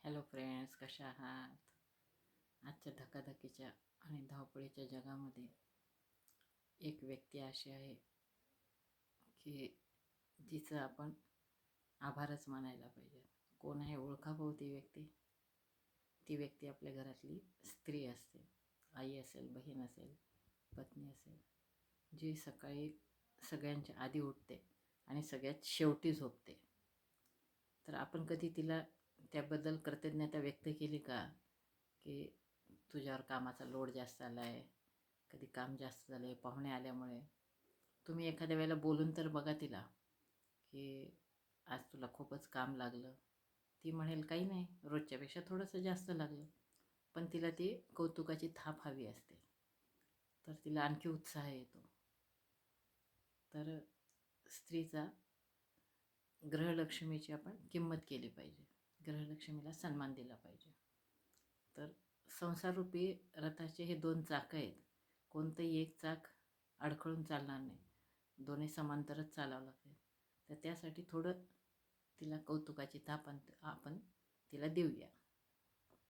Hello friends, कशा आहात? आजच्या धकाधकीच्या आणि धावपळीच्या जगामध्ये एक व्यक्ती अशी आहे की जिचं आपण आभारच मानायला पाहिजे. कोण आहे ओळखा भाऊ ती व्यक्ती? ती व्यक्ती आपल्या घरातली स्त्री असते. आई असेल, बहीण असेल, पत्नी असेल, जी सकाळी सगळ्यांच्या आधी उठते आणि सगळ्यात शेवटी झोपते. तर आपण कधी तिला त्याबद्दल कृतज्ञता व्यक्त केली का? की तुझ्यावर कामाचा लोड जास्त आला आहे, कधी काम जास्त झालं आहे पाहुणे आल्यामुळे. तुम्ही एखाद्या वेळेला बोलून तर बघा तिला की आज तुला खूपच काम लागलं. ती म्हणेल काही नाही, रोजच्यापेक्षा थोडंसं जास्त लागलं. पण तिला ती कौतुकाची थाप हवी असते, तर तिला आणखी उत्साह येतो. तर स्त्रीचा गृहलक्ष्मीची आपण किंमत केली पाहिजे, गृहलक्ष्मीला सन्मान दिला पाहिजे. तर संसाररूपी रथाचे हे दोन चाकं आहेत. कोणतंही एक चाक अडखळून चालणार नाही, दोन्ही समांतरच चालावं लागते. तर त्यासाठी थोडं तिला कौतुकाची थाप आपण तिला देऊया.